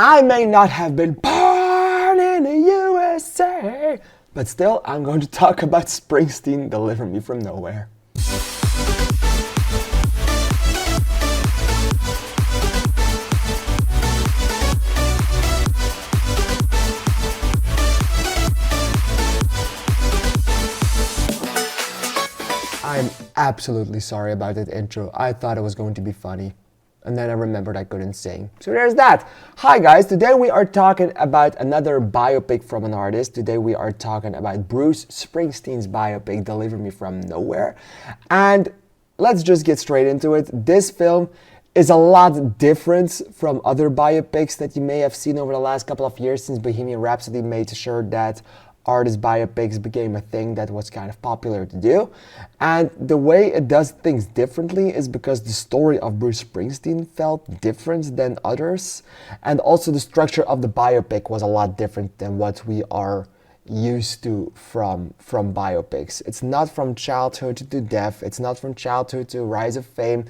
I may not have been born in the USA, but still, I'm going to talk about Springsteen, Deliver Me From Nowhere. I'm absolutely sorry about that intro. I thought it was going to be funny. And then I remembered I couldn't sing. So there's that. Hi guys, today we are talking about another biopic from an artist. Today we are talking about Bruce Springsteen's biopic, Deliver Me From Nowhere. And let's just get straight into it. This film is a lot different from other biopics that you may have seen over the last couple of years since Bohemian Rhapsody made sure that artist biopics became a thing that was kind of popular to do. And the way it does things differently is because the story of Bruce Springsteen felt different than others. And also the structure of the biopic was a lot different than what we are used to from biopics. It's not from childhood to death. It's not from childhood to rise of fame.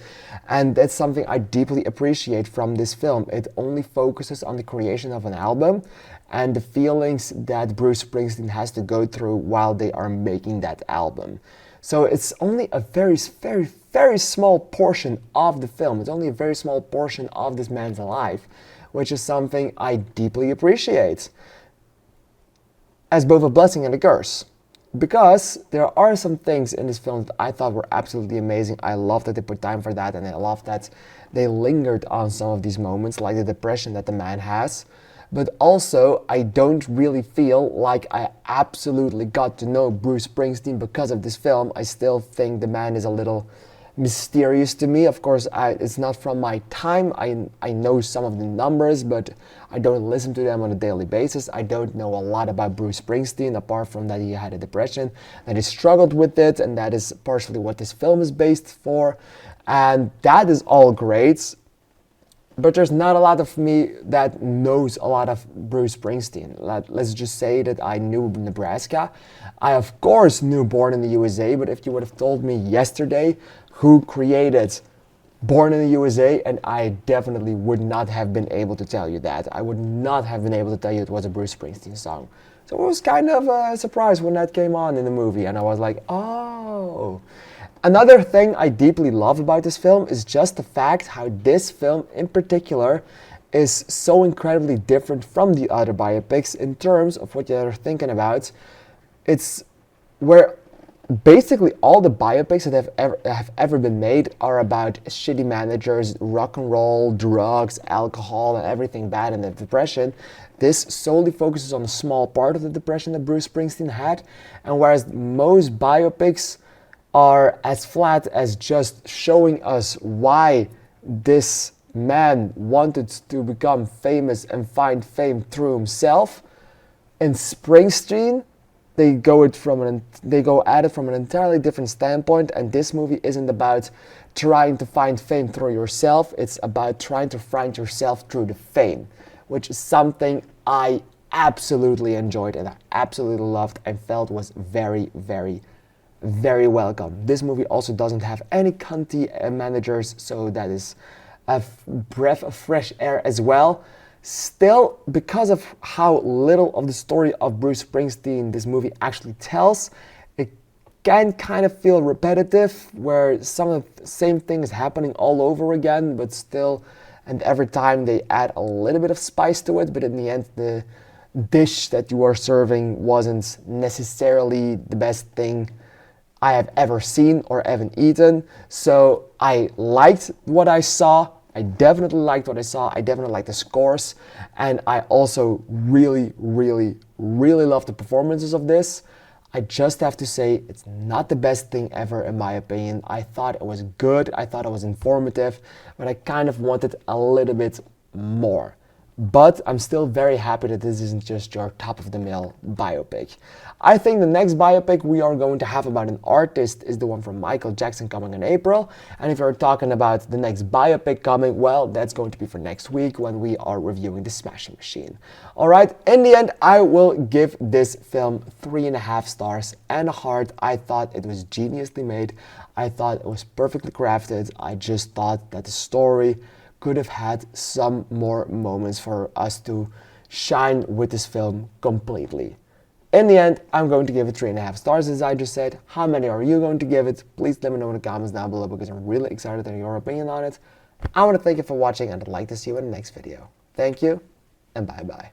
And that's something I deeply appreciate from this film. It only focuses on the creation of an album and the feelings that Bruce Springsteen has to go through while they are making that album. So it's only a very, very, very small portion of the film. It's only a very small portion of this man's life, which is something I deeply appreciate as both a blessing and a curse. Because there are some things in this film that I thought were absolutely amazing. I love that they put time for that, and I love that they lingered on some of these moments, like the depression that the man has. But also, I don't really feel like I absolutely got to know Bruce Springsteen because of this film. I still think the man is a little mysterious to me. Of course, it's not from my time. I know some of the numbers, but I don't listen to them on a daily basis. I don't know a lot about Bruce Springsteen, apart from that he had a depression, that he struggled with it, and that is partially what this film is based for. And that is all great. But there's not a lot of me that knows a lot of Bruce Springsteen. Let's just say that I knew Nebraska. I, of course, knew Born in the USA, but if you would have told me yesterday who created Born in the USA, and I definitely would not have been able to tell you that. I would not have been able to tell you it was a Bruce Springsteen song. So it was kind of a surprise when that came on in the movie, and I was like, oh. Another thing I deeply love about this film is just the fact how this film in particular is so incredibly different from the other biopics in terms of what you're thinking about. It's where basically all the biopics that have ever been made are about shitty managers, rock and roll, drugs, alcohol, and everything bad in the depression. This solely focuses on a small part of the depression that Bruce Springsteen had, and whereas most biopics are as flat as just showing us why this man wanted to become famous and find fame through himself, in Springsteen, they go at it from an entirely different standpoint, and this movie isn't about trying to find fame through yourself, it's about trying to find yourself through the fame, which is something I absolutely enjoyed and I absolutely loved and felt was very, very, very welcome. This movie also doesn't have any cunty managers, so that is a breath of fresh air as well. Still, because of how little of the story of Bruce Springsteen this movie actually tells, it can kind of feel repetitive, where some of the same thing is happening all over again, but still, and every time they add a little bit of spice to it, but in the end, the dish that you are serving wasn't necessarily the best thing I have ever seen or ever eaten. So I liked what I saw. I definitely liked what I saw. I definitely liked the scores. And I also really, really, really love the performances of this. I just have to say it's not the best thing ever in my opinion. I thought it was good. I thought it was informative, but I kind of wanted a little bit more. But I'm still very happy that this isn't just your top-of-the-mill biopic. I think the next biopic we are going to have about an artist is the one from Michael Jackson coming in April. And if you're talking about the next biopic coming, well, that's going to be for next week when we are reviewing The Smashing Machine. Alright, in the end, I will give this film 3.5 stars and a heart. I thought it was geniusly made. I thought it was perfectly crafted. I just thought that the story could have had some more moments for us to shine with this film completely. In the end, I'm going to give it 3.5 stars, as I just said. How many are you going to give it? Please let me know in the comments down below, because I'm really excited to hear your opinion on it. I want to thank you for watching, and I'd like to see you in the next video. Thank you, and bye bye.